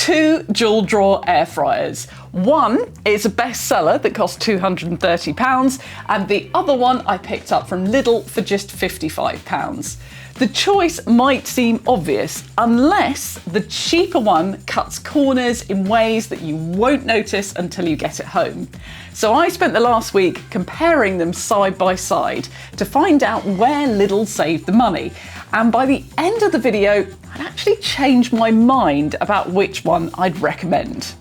two dual drawer air fryers. One is a bestseller that cost £230 and the other one I picked up from Lidl for just £55. The choice might seem obvious unless the cheaper one cuts corners in ways that you won't notice until you get it home. So I spent the last week comparing them side by side to find out where Lidl saved the money. And by the end of the video, I'd actually changed my mind about which one I'd recommend.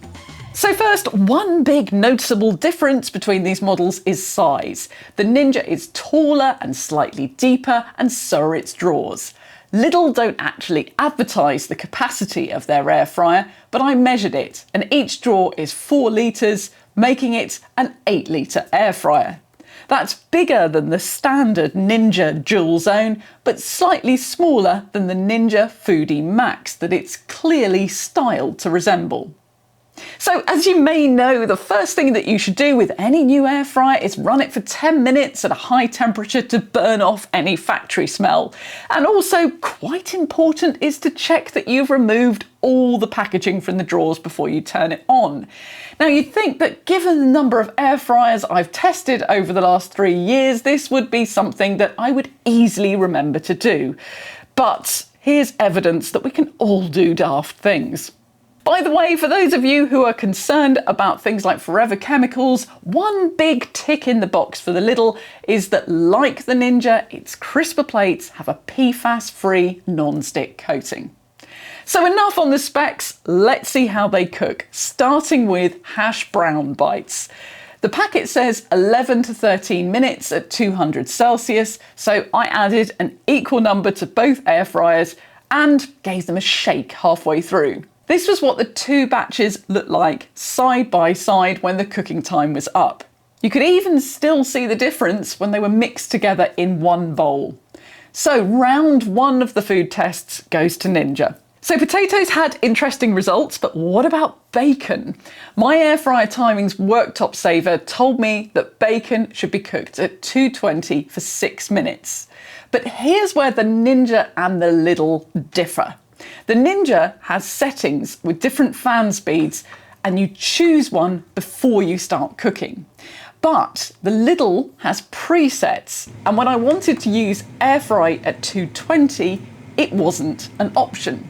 So first, one big noticeable difference between these models is size. The Ninja is taller and slightly deeper, and so are its drawers. Lidl don't actually advertise the capacity of their air fryer, but I measured it, and each drawer is 4 litres, making it an 8-litre air fryer. That's bigger than the standard Ninja Dual Zone, but slightly smaller than the Ninja Foodie Max that it's clearly styled to resemble. So as you may know, the first thing that you should do with any new air fryer is run it for 10 minutes at a high temperature to burn off any factory smell. And also, quite important is to check that you've removed all the packaging from the drawers before you turn it on. Now you'd think that given the number of air fryers I've tested over the last 3 years, this would be something that I would easily remember to do. But here's evidence that we can all do daft things. By the way, for those of you who are concerned about things like forever chemicals, one big tick in the box for the Lidl is that, like the Ninja, its crisper plates have a PFAS-free non-stick coating. So enough on the specs, let's see how they cook, starting with hash brown bites. The packet says 11 to 13 minutes at 200 Celsius, so I added an equal number to both air fryers and gave them a shake halfway through. This was what the two batches looked like side by side when the cooking time was up. You could even still see the difference when they were mixed together in one bowl. So round 1 of the food tests goes to Ninja. So potatoes had interesting results, but what about bacon? My air fryer timing's worktop saver told me that bacon should be cooked at 220 for 6 minutes. But here's where the Ninja and the Lidl differ. The Ninja has settings with different fan speeds and you choose one before you start cooking. But the Lidl has presets, and when I wanted to use air fry at 220, it wasn't an option.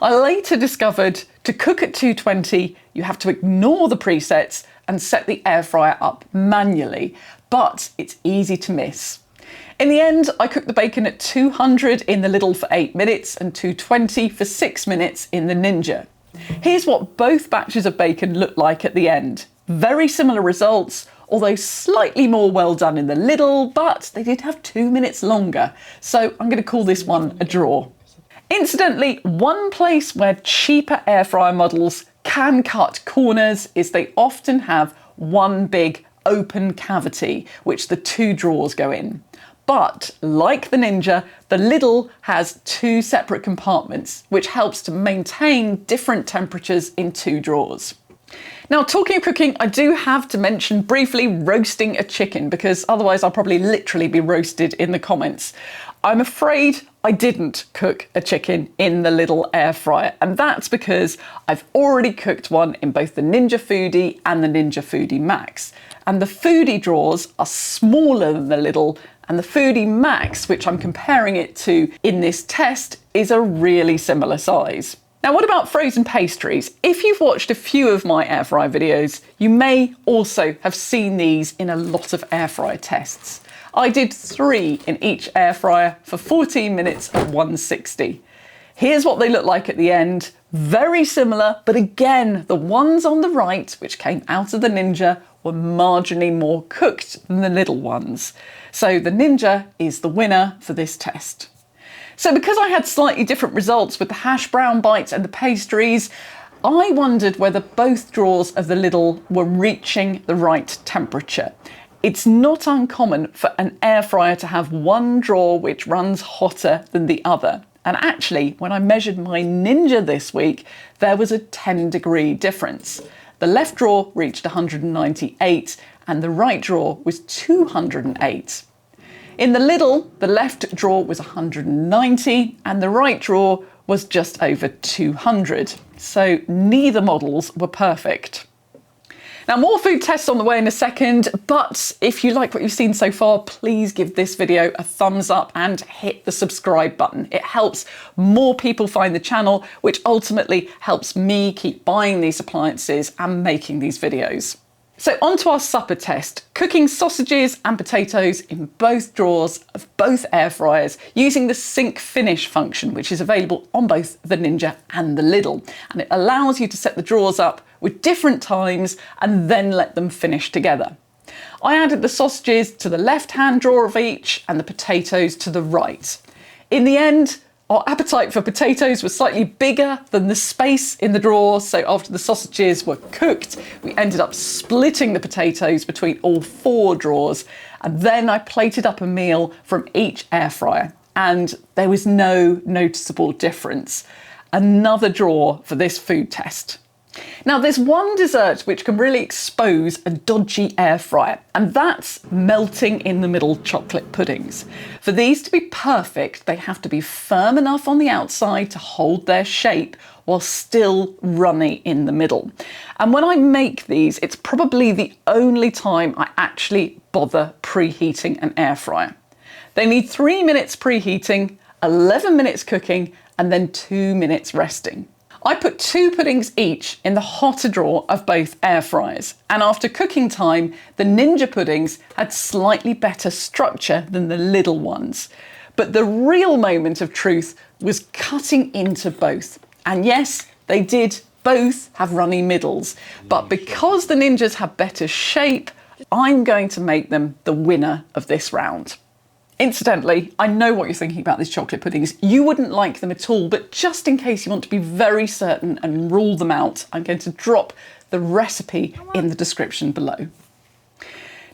I later discovered to cook at 220, you have to ignore the presets and set the air fryer up manually, but it's easy to miss. In the end, I cooked the bacon at 200 in the Lidl for 8 minutes and 220 for 6 minutes in the Ninja. Here's what both batches of bacon looked like at the end. Very similar results, although slightly more well done in the Lidl, but they did have 2 minutes longer. So I'm going to call this one a draw. Incidentally, one place where cheaper air fryer models can cut corners is they often have one big open cavity, which the 2 drawers go in. But like the Ninja, the Lidl has 2 separate compartments, which helps to maintain different temperatures in 2 drawers. Now, talking of cooking, I do have to mention briefly roasting a chicken, because otherwise I'll probably literally be roasted in the comments. I'm afraid I didn't cook a chicken in the Lidl air fryer, and that's because I've already cooked one in both the Ninja Foodie and the Ninja Foodie Max. And the Foodie drawers are smaller than the Lidl, and the Foodie Max, which I'm comparing it to in this test, is a really similar size. Now, what about frozen pastries? If you've watched a few of my air fryer videos, you may also have seen these in a lot of air fryer tests. I did 3 in each air fryer for 14 minutes at 160. Here's what they look like at the end. Very similar, but again, the ones on the right, which came out of the Ninja, were marginally more cooked than the Lidl ones. So the Ninja is the winner for this test. So because I had slightly different results with the hash brown bites and the pastries, I wondered whether both drawers of the Lidl were reaching the right temperature. It's not uncommon for an air fryer to have one drawer which runs hotter than the other. And actually, when I measured my Ninja this week, there was a 10-degree difference. The left drawer reached 198 and the right drawer was 208. In the Lidl, the left drawer was 190 and the right drawer was just over 200. So neither models were perfect. Now, more food tests on the way in a second, but if you like what you've seen so far, please give this video a thumbs up and hit the subscribe button. It helps more people find the channel, which ultimately helps me keep buying these appliances and making these videos. So on to our supper test, cooking sausages and potatoes in both drawers of both air fryers using the sync finish function, which is available on both the Ninja and the Lidl. And it allows you to set the drawers up with different times and then let them finish together. I added the sausages to the left-hand drawer of each and the potatoes to the right. In the end, our appetite for potatoes was slightly bigger than the space in the drawers, so after the sausages were cooked, we ended up splitting the potatoes between all 4 drawers, and then I plated up a meal from each air fryer, and there was no noticeable difference. Another draw for this food test. Now, there's one dessert which can really expose a dodgy air fryer, and that's melting in the middle chocolate puddings. For these to be perfect, they have to be firm enough on the outside to hold their shape while still runny in the middle. And when I make these, it's probably the only time I actually bother preheating an air fryer. They need 3 minutes preheating, 11 minutes cooking, and then 2 minutes resting. I put 2 puddings each in the hotter drawer of both air fryers, and after cooking time, the Ninja puddings had slightly better structure than the Lidl ones. But the real moment of truth was cutting into both. And yes, they did both have runny middles, but because the Ninjas have better shape, I'm going to make them the winner of this round. Incidentally, I know what you're thinking about these chocolate puddings. You wouldn't like them at all, but just in case you want to be very certain and rule them out, I'm going to drop the recipe in the description below.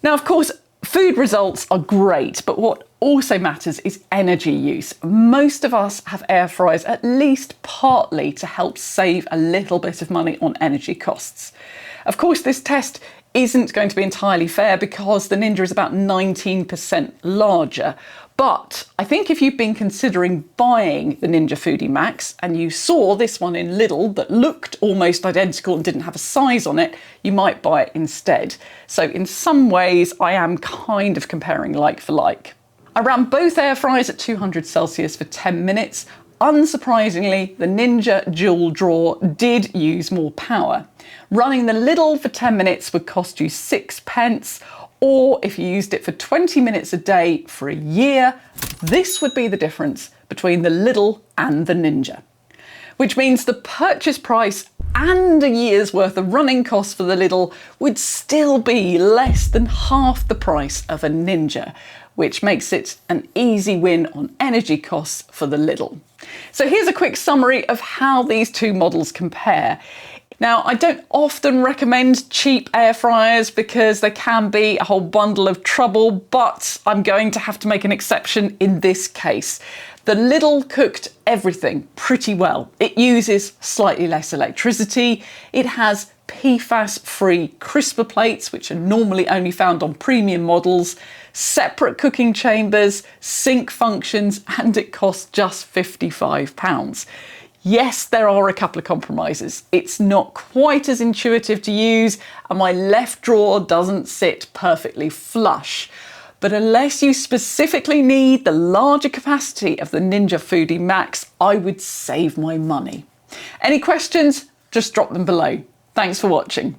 Now, of course, food results are great, but what also matters is energy use. Most of us have air fryers at least partly to help save a little bit of money on energy costs. Of course, this test isn't going to be entirely fair because the Ninja is about 19% larger. But I think if you've been considering buying the Ninja Foodie Max and you saw this one in Lidl that looked almost identical and didn't have a size on it, you might buy it instead. So in some ways, I am kind of comparing like for like. I ran both air fryers at 200 Celsius for 10 minutes. Unsurprisingly, the Ninja dual drawer did use more power. Running the Lidl for 10 minutes would cost you 6p, or if you used it for 20 minutes a day for a year, this would be the difference between the Lidl and the Ninja. Which means the purchase price and a year's worth of running costs for the Lidl would still be less than half the price of a Ninja, which makes it an easy win on energy costs for the Lidl. So here's a quick summary of how these two models compare. Now, I don't often recommend cheap air fryers because they can be a whole bundle of trouble, but I'm going to have to make an exception in this case. The Lidl cooked everything pretty well. It uses slightly less electricity. It has PFAS-free crisper plates, which are normally only found on premium models, separate cooking chambers, sync functions, and it costs just £55. Yes, there are a couple of compromises. It's not quite as intuitive to use, and my left drawer doesn't sit perfectly flush. But unless you specifically need the larger capacity of the Ninja Foodie Max, I would save my money. Any questions? Just drop them below. Thanks for watching.